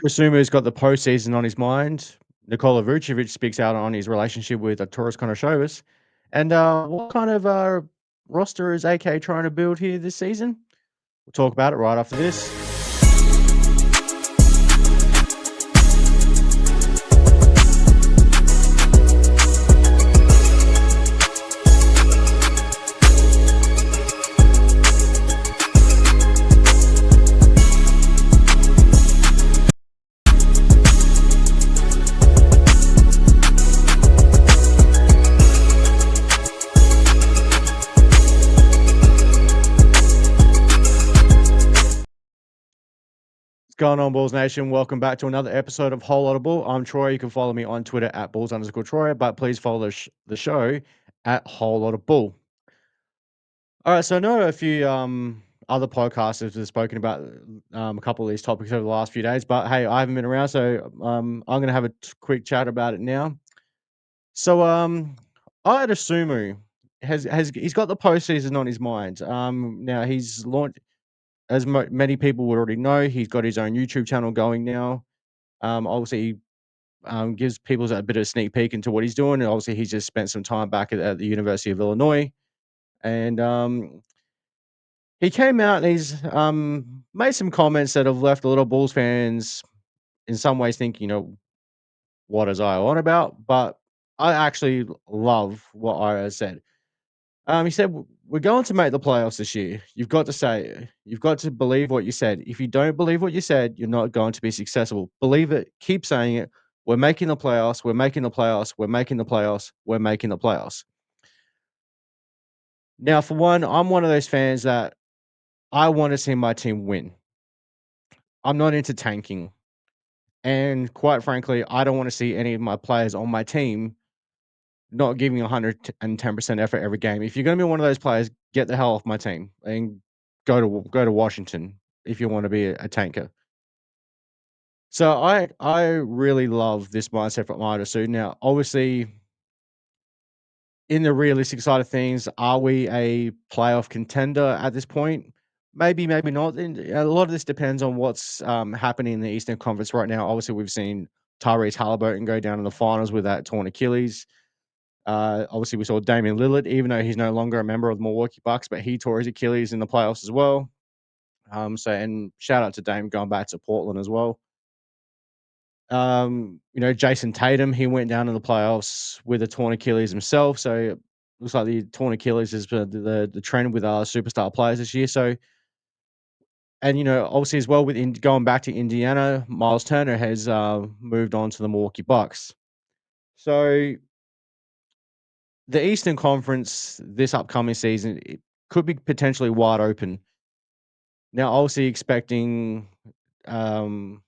Dosunmu's got the postseason on his mind. Nikola Vucevic speaks out on his relationship with Arturas Karnisovas. And what kind of roster is AK trying to build here this season? We'll talk about it right after this. What's going on, Bulls Nation? Welcome back to another episode of Whole Lotta Bull. I'm Troy. You can follow me on Twitter at Bulls_Troy, but please follow the show at Whole Lotta Bull. All right, so I know a few other podcasters have spoken about a couple of these topics over the last few days, but hey, I haven't been around, so I'm going to have a quick chat about it now. So Ayo Dosunmu has he's got the postseason on his mind. Now he's launched, as many people would already know, he's got his own YouTube channel going now. Obviously, gives people a bit of a sneak peek into what he's doing. And obviously, he's just spent some time back at the University of Illinois, and he came out and he's made some comments that have left a lot of Bulls fans in some ways thinking, what is Ayo on about? But I actually love what Ayo said. He said, We're going to make the playoffs this year. You've got to say it. You've got to believe what you said. If you don't believe what you said, you're not going to be successful. Believe it. Keep saying it. We're making the playoffs. We're making the playoffs. We're making the playoffs. We're making the playoffs." Now, for one, I'm one of those fans that I want to see my team win. I'm not into tanking. And quite frankly, I don't want to see any of my players on my team not giving 110% effort every game. If you're going to be one of those players, get the hell off my team and go to Washington if you want to be a tanker. So I really love this mindset from Arturas. Now, obviously, in the realistic side of things, are we a playoff contender at this point? Maybe, maybe not. And a lot of this depends on what's happening in the Eastern Conference right now. Obviously, we've seen Tyrese Halliburton go down in the finals with that torn Achilles. Obviously, we saw Damian Lillard, even though he's no longer a member of the Milwaukee Bucks, but he tore his Achilles in the playoffs as well. And shout out to Dame going back to Portland as well. Jason Tatum, he went down in the playoffs with a torn Achilles himself. So it looks like the torn Achilles is the trend with our superstar players this year. So, and obviously as well with going back to Indiana, Miles Turner has moved on to the Milwaukee Bucks. So the Eastern Conference this upcoming season, it could be potentially wide open. Now, obviously expecting, um,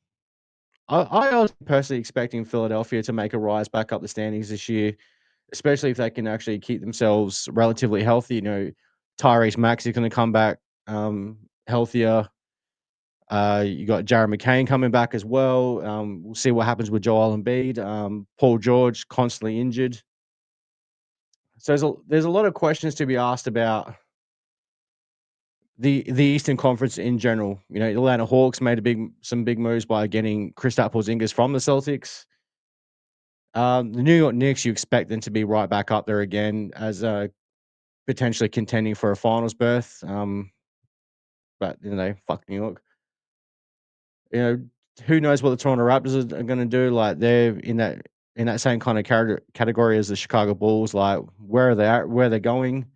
I was personally expecting Philadelphia to make a rise back up the standings this year, especially if they can actually keep themselves relatively healthy. Tyrese Maxey is going to come back healthier. You got Jared McCain coming back as well. We'll see what happens with Joel Embiid. Paul George constantly injured. So there's a lot of questions to be asked about the Eastern Conference in general. The Atlanta Hawks made some big moves by getting Kristaps Porzingis from the Celtics. The New York Knicks, you expect them to be right back up there again as potentially contending for a finals berth. But fuck New York. You know, who knows what the Toronto Raptors are going to do? Like they're in that same kind of category as the Chicago Bulls. Like where are they at? Where they're going?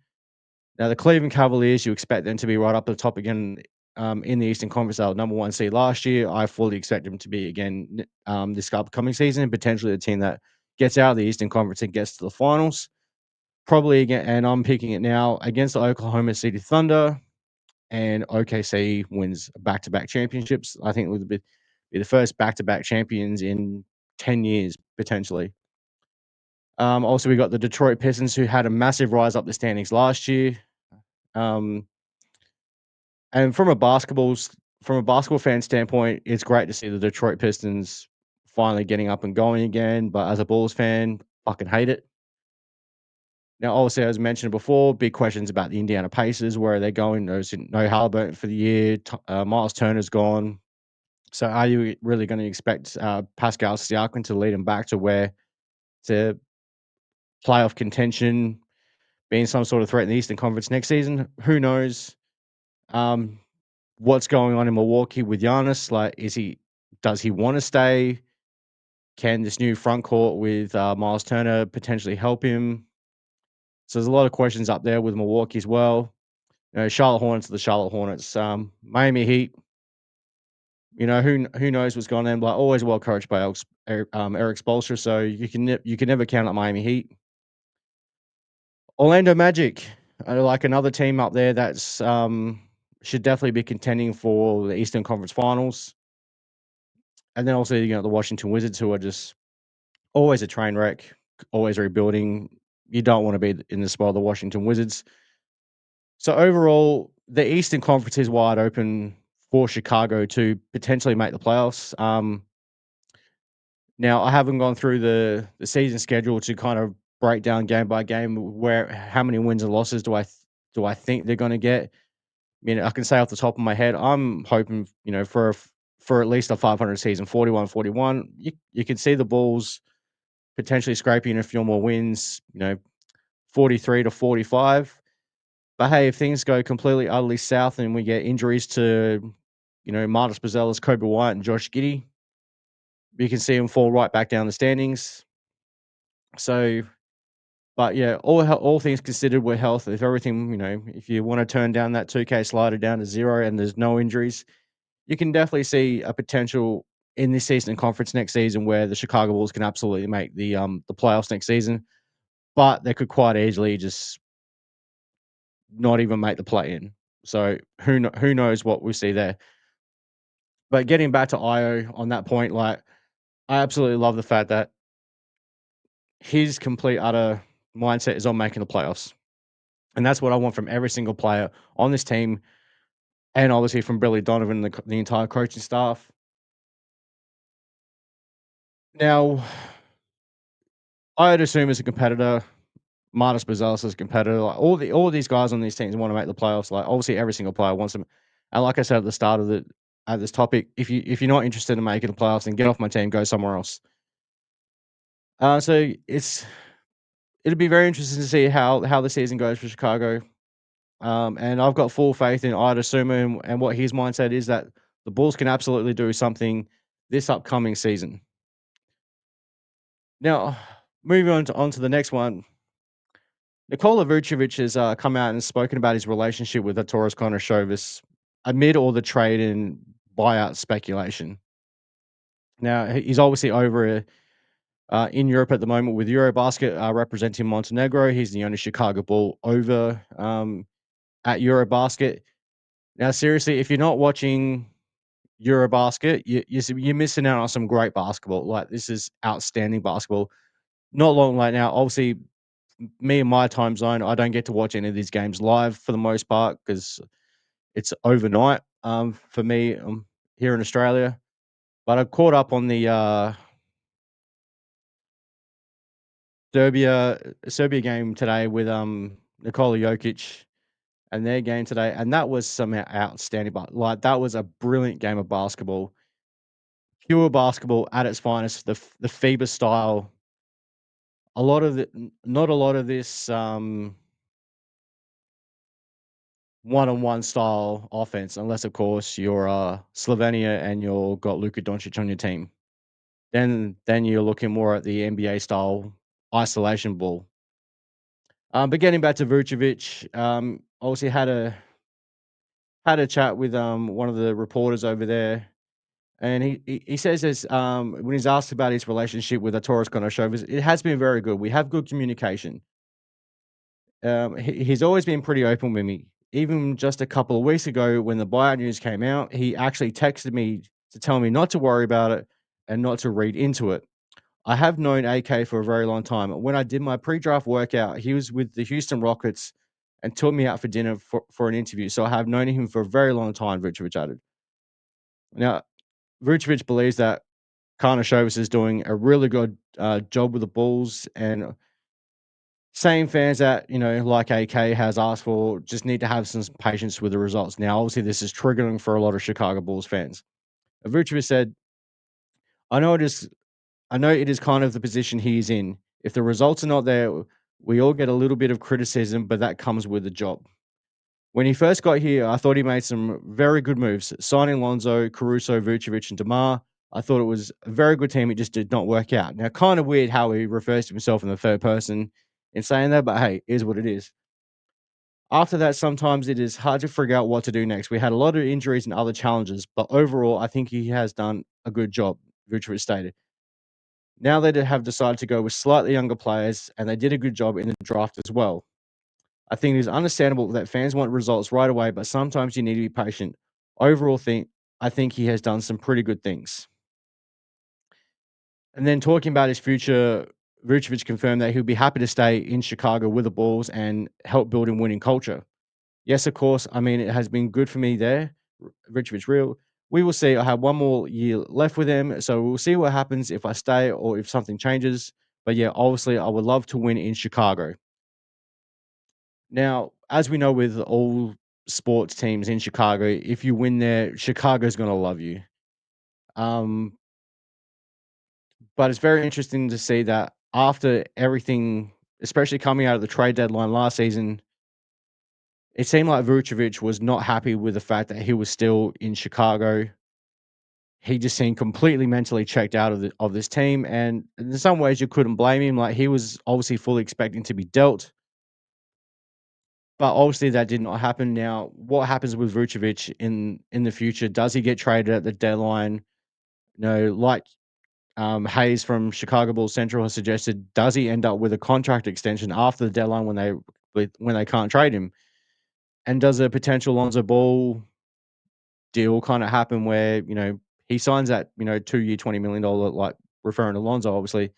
Now, the Cleveland Cavaliers, you expect them to be right up at the top again in the Eastern Conference. They were number 1 seed last year. I fully expect them to be again this upcoming season, potentially the team that gets out of the Eastern Conference and gets to the finals. Probably again, and I'm picking it now against the Oklahoma City Thunder, and OKC wins back-to-back championships. I think it would be the first back-to-back champions in 10 years, potentially. Also, we got the Detroit Pistons, who had a massive rise up the standings last year. Um, And from a basketball fan standpoint, it's great to see the Detroit Pistons finally getting up and going again. But as a Bulls fan, fucking hate it. Now, obviously, as mentioned before, big questions about the Indiana Pacers. Where are they going? No Halliburton for the year. Miles Turner's gone. So are you really going to expect Pascal Siakam to lead him back to playoff contention, being some sort of threat in the Eastern Conference next season? Who knows? Um, what's going on in Milwaukee with Giannis? Like, does he want to stay? Can this new front court with Miles Turner potentially help him? So there's a lot of questions up there with Milwaukee as well. Charlotte Hornets are the Charlotte Hornets. Miami Heat, who knows what's going on? But always well coached by Eric Spoelstra, so you can never count out Miami Heat. Orlando Magic are like another team up there that's should definitely be contending for the Eastern Conference Finals, and then also the Washington Wizards, who are just always a train wreck, always rebuilding. You don't want to be in the spot of the Washington Wizards. So overall, the Eastern Conference is wide open for Chicago to potentially make the playoffs. Now I haven't gone through the season schedule to kind of break down game by game where how many wins and losses do I think they're going to get. I can say off the top of my head, I'm hoping for at least a 500 season, 41-41. You can see the Bulls potentially scraping a few more wins. 43-45. But hey, if things go completely utterly south and we get injuries to, Marcus Bazelas, Kobe White, and Josh Giddey, you can see them fall right back down the standings. So, but yeah, all things considered, we're healthy. If everything, if you want to turn down that 2K slider down to 0 and there's no injuries, you can definitely see a potential in this season and conference next season where the Chicago Bulls can absolutely make the playoffs next season. But they could quite easily just not even make the play in. So who knows what we see there. But getting back to Io on that point, like I absolutely love the fact that his complete utter mindset is on making the playoffs. And that's what I want from every single player on this team, and obviously from Billy Donovan, the entire coaching staff. Now, Ayo Dosunmu is a competitor. Marcus Bazelis is a competitor. Like all these guys on these teams want to make the playoffs. Like obviously every single player wants them. And like I said at the start of at this topic, if you're not interested in making the playoffs, then get off my team, go somewhere else. So it'll be very interesting to see how the season goes for Chicago. And I've got full faith in Ayo Dosunmu and what his mindset is that the Bulls can absolutely do something this upcoming season. Now, moving on to the next one. Nikola Vucevic has come out and spoken about his relationship with Arturas Karnisovas amid all the trade and buyout speculation. Now, he's obviously over in Europe at the moment with EuroBasket representing Montenegro. He's the only Chicago Bull over at EuroBasket. Now, seriously, if you're not watching EuroBasket, you're missing out on some great basketball. Like, this is outstanding basketball. Not long like now, obviously, me and my time zone, I don't get to watch any of these games live for the most part because it's overnight for me here in Australia. But I caught up on the Serbia game today with Nikola Jokic and their game today, and that was some outstanding. But like that was a brilliant game of basketball, pure basketball at its finest. The FIBA style. Not a lot of this one-on-one style offense, unless of course you're Slovenia and you've got Luka Doncic on your team. Then you're looking more at the NBA style isolation ball. But getting back to Vucevic, obviously had a chat with one of the reporters over there, and he says this when he's asked about his relationship with Arturas Karnisovas, it has been very good. We have good communication. He's always been pretty open with me. Even just a couple of weeks ago, when the buyout news came out, he actually texted me to tell me not to worry about it and not to read into it. I have known AK for a very long time. When I did my pre-draft workout, he was with the Houston Rockets and took me out for dinner for an interview. So I have known him for a very long time, Vucevic added. Now, Vucevic believes that Karnisovas is doing a really good job with the Bulls, and same fans that, like AK has asked for, just need to have some patience with the results. Now, obviously, this is triggering for a lot of Chicago Bulls fans. Vucevic said, "I know it is I know it is kind of the position he is in. If the results are not there, we all get a little bit of criticism, but that comes with the job. When he first got here, I thought he made some very good moves, signing Lonzo, Caruso, Vucevic, and DeMar. I thought it was a very good team. It just did not work out. Now, kind of weird how he refers to himself in the third person in saying that, but hey, is what it is. After that, sometimes it is hard to figure out what to do next. We had a lot of injuries and other challenges, but overall, I think he has done a good job," Vucevic stated. Now they have decided to go with slightly younger players, and they did a good job in the draft as well. I think it is understandable that fans want results right away, but sometimes you need to be patient. Overall, I think he has done some pretty good things. And then talking about his future, Vucevic confirmed that he'll be happy to stay in Chicago with the Bulls and help build a winning culture. Yes, of course. I mean, it has been good for me there. Vucevic real. We will see. I have one more year left with him, so we'll see what happens if I stay or if something changes. But yeah, obviously, I would love to win in Chicago. Now, as we know with all sports teams in Chicago, if you win there, Chicago's gonna love you. Um, but it's very interesting to see that after everything, especially coming out of the trade deadline last season, it seemed like Vucevic was not happy with the fact that he was still in Chicago. He just seemed completely mentally checked out of this team, and in some ways you couldn't blame him. Like, he was obviously fully expecting to be dealt, but obviously that did not happen. Now, what happens with Vucevic in the future? Does he get traded at the deadline? No, like Hayes from Chicago Bulls Central has suggested, does he end up with a contract extension after the deadline when they can't trade him? And does a potential Lonzo Ball deal kind of happen where he signs that 2-year $20 million, like referring to Lonzo obviously,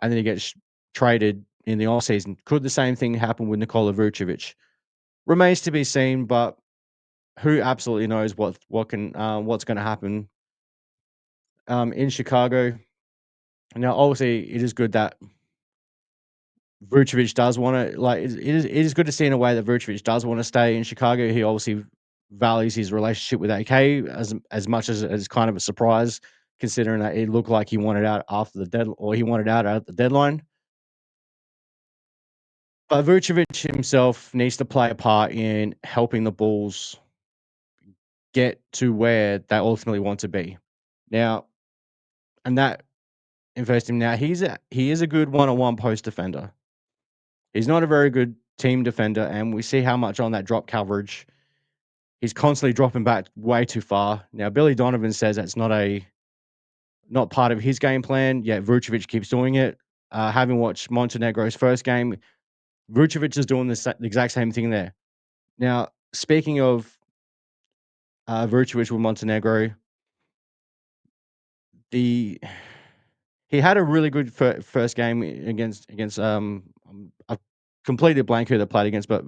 and then he gets traded in the offseason? Could the same thing happen with Nikola Vucevic? Remains to be seen, but who absolutely knows what's going to happen in Chicago. Now, obviously, it is good that Vucevic does want to it is good to see in a way that Vucevic does want to stay in Chicago. He obviously values his relationship with AK as much as kind of a surprise, considering that it looked like he wanted out after the dead or he wanted out at the deadline. But Vucevic himself needs to play a part in helping the Bulls get to where they ultimately want to be. Now, and that invests him. Now he is a good one-on-one post defender. He's not a very good team defender, and we see how much on that drop coverage he's constantly dropping back way too far. Now, Billy Donovan says that's not part of his game plan, yet Vucevic keeps doing it. Having watched Montenegro's first game, Vucevic is doing the exact same thing there. Now, speaking of Vucevic with Montenegro, the he had a really good first game against I've completely blank who they played against, but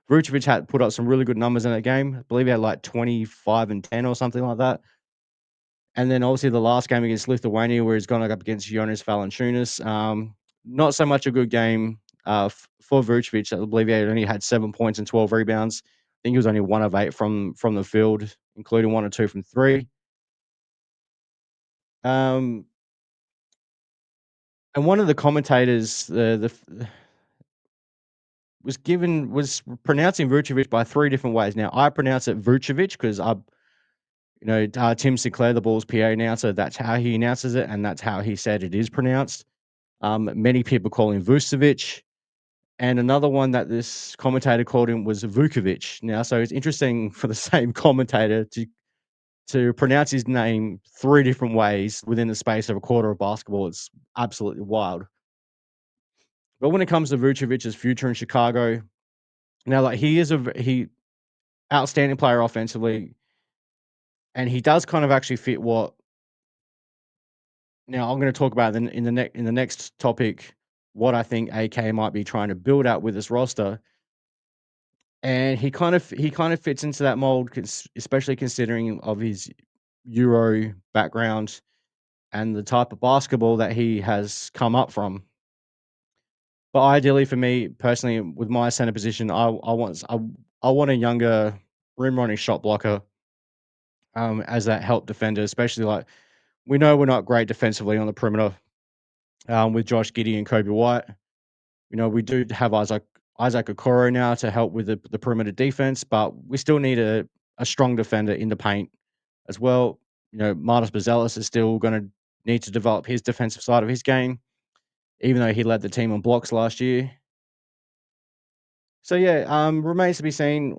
Vucevic had put up some really good numbers in that game. I believe he had like 25 and 10 or something like that. And then obviously the last game against Lithuania, where he's gone up against Jonas Valanciunas. Not so much a good game for Vucevic. I believe he only had 7 points and 12 rebounds. I think he was only 1 of 8 from the field, including 1 or 2 from 3. Um, and one of the commentators, was pronouncing Vucevic by 3 different ways. Now, I pronounce it Vucevic because Tim Sinclair, the Bulls PA announcer, that's how he announces it, and that's how he said it is pronounced. Many people call him Vucevic, and another one that this commentator called him was Vukovic. Now, so it's interesting for the same commentator to pronounce his name 3 different ways within the space of a quarter of basketball. It's absolutely wild. But when it comes to Vucevic's future in Chicago, now, like, he is he outstanding player offensively, and he does kind of actually fit what. Now I'm gonna talk about in the next topic, what I think AK might be trying to build out with this roster, and he kind of fits into that mold, especially considering of his Euro background and the type of basketball that he has come up from. But ideally for me personally, with my center position, I want a younger rim running shot blocker. as that help defender, especially like we know we're not great defensively on the perimeter with Josh Giddey and Kobe White. You know, we do have Isaac Okoro now to help with the perimeter defense, but we still need a strong defender in the paint as well. You know, Martis Bazelis is still going to need to develop his defensive side of his game, even though he led the team on blocks last year. So yeah, remains to be seen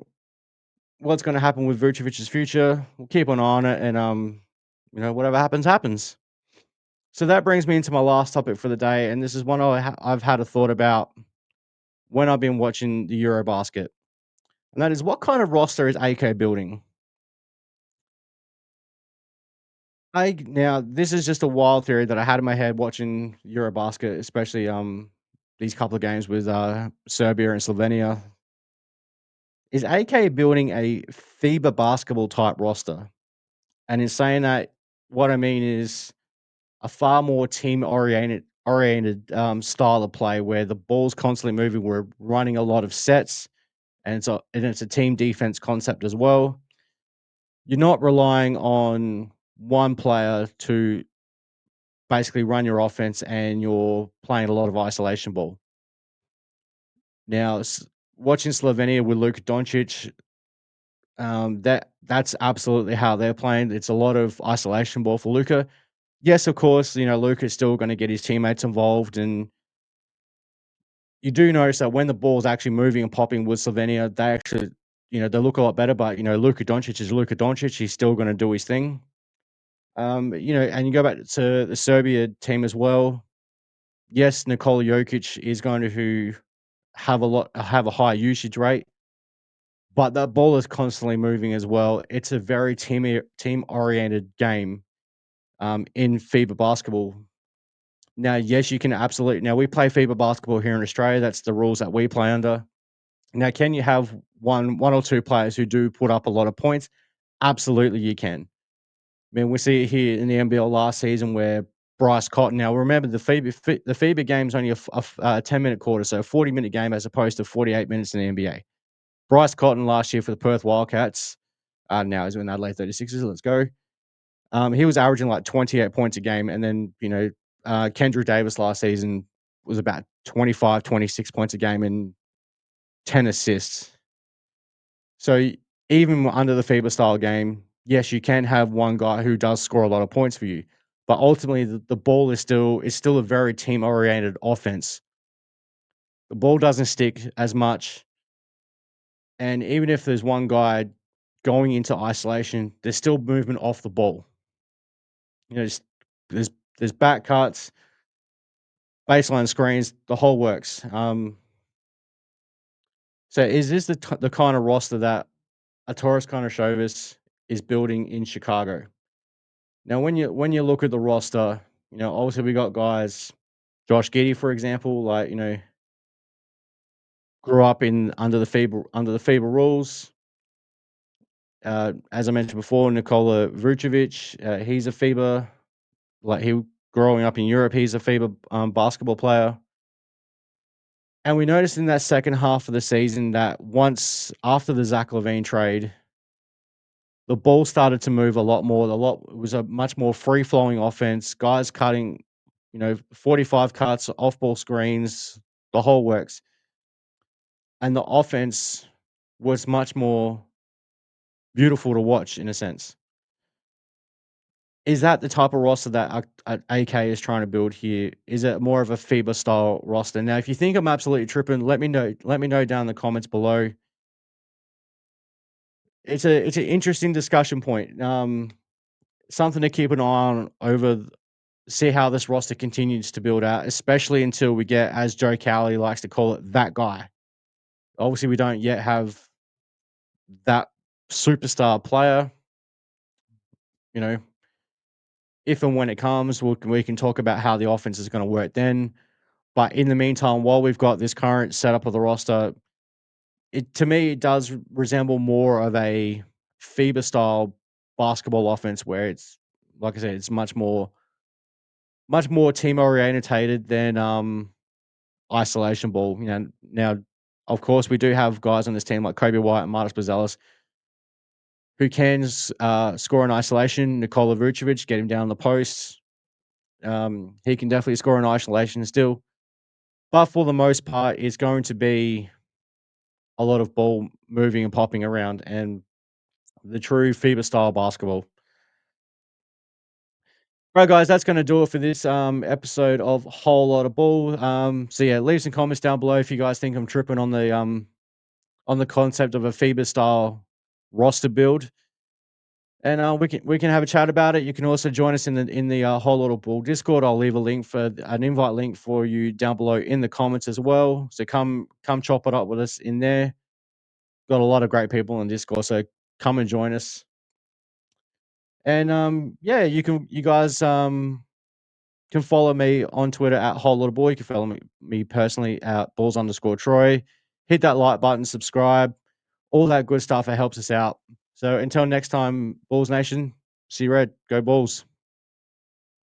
what's going to happen with Vucevic's future. We'll keep an eye on it, and you know, whatever happens, happens. So that brings me into my last topic for the day, and this is one I've had a thought about when I've been watching the EuroBasket, and that is what kind of roster is AK building? I now this is just a wild theory that I had in my head watching EuroBasket, especially these couple of games with Serbia and Slovenia. Is AK building a FIBA basketball type roster? And in saying that, what I mean is a far more team oriented style of play where the ball's constantly moving. We're running a lot of sets, and it's a team defense concept as well. You're not relying on one player to basically run your offense, and you're playing a lot of isolation ball. Now, watching Slovenia with Luka Doncic, that's absolutely how they're playing. It's a lot of isolation ball for Luka. Yes, of course, you know, Luka's still gonna get his teammates involved, and you do notice that when the ball's actually moving and popping with Slovenia, they actually, you know, they look a lot better, but, you know, Luka Doncic is Luka Doncic, he's still gonna do his thing. You know, and you go back to the Serbia team as well. Yes, Nikola Jokic is going to have a high usage rate, but that ball is constantly moving as well. It's a very team-oriented game, in FIBA basketball. Now, yes, you can absolutely now we play FIBA basketball here in Australia, that's the rules that we play under. Now, can you have one or two players who do put up a lot of points? Absolutely, you can. I mean, we see it here in the NBL last season where Bryce Cotton. Now, remember the FIBA game's only a 10-minute quarter, so a 40-minute game as opposed to 48 minutes in the NBA. Bryce Cotton last year for the Perth Wildcats. Now he's in Adelaide 36ers. Let's go. He was averaging like 28 points a game, and then you know Kendrick Davis last season was about 25, 26 points a game and 10 assists. So even under the FIBA style game, yes, you can have one guy who does score a lot of points for you, but ultimately the ball is still a very team oriented offense. The ball doesn't stick as much, and even if there's one guy going into isolation, there's still movement off the ball. You know, there's there's back cuts, baseline screens, the whole works. So is this the kind of roster that Arturas Karnisovas is building in Chicago? Now, when you look at the roster, you know, obviously we got guys, Josh Giddey, for example, like, you know, grew up in under the FIBA rules. As I mentioned before, Nikola Vucevic, he's a FIBA, like he growing up in Europe, he's a FIBA basketball player. And we noticed in that second half of the season that once after the Zach Levine trade, the ball started to move a lot more. It was a much more free flowing offense. Guys cutting, you know, 45 cuts, off ball screens, the whole works. And the offense was much more beautiful to watch in a sense. Is that the type of roster that AK is trying to build here? Is it more of a FIBA style roster? Now, if you think I'm absolutely tripping, let me know. Let me know down in the comments below. It's an interesting discussion point. Something to keep an eye on see how this roster continues to build out, especially until we get, as Joe Cowley likes to call it, that guy. Obviously, we don't yet have that superstar player. You know, if and when it comes, we can talk about how the offense is going to work then. But in the meantime, while we've got this current setup of the roster, to me it does resemble more of a FIBA style basketball offense where it's like I said, it's much more team orientated than isolation ball. You know, now of course we do have guys on this team like Kobe White and Martis Bazelis who can score in isolation, Nikola Vucevic, get him down the post. He can definitely score in isolation still. But for the most part, it's going to be a lot of ball moving and popping around and the true FIBA style basketball. Right, guys, that's going to do it for this episode of Whole Lot of Bull. So yeah, leave some comments down below if you guys think I'm tripping on the concept of a FIBA style roster build, and we can have a chat about it. You can also join us in the Whole Lot of Bull Discord. I'll leave a link for an invite link for you down below in the comments as well. So come chop it up with us in there. Got a lot of great people in Discord, so come and join us. And yeah, you guys can follow me on Twitter at Whole Lotta Bull. You can follow me personally at balls_Troy. Hit that like button, subscribe, all that good stuff. It helps us out. So until next time, Bulls Nation, SeeRed, go Bulls.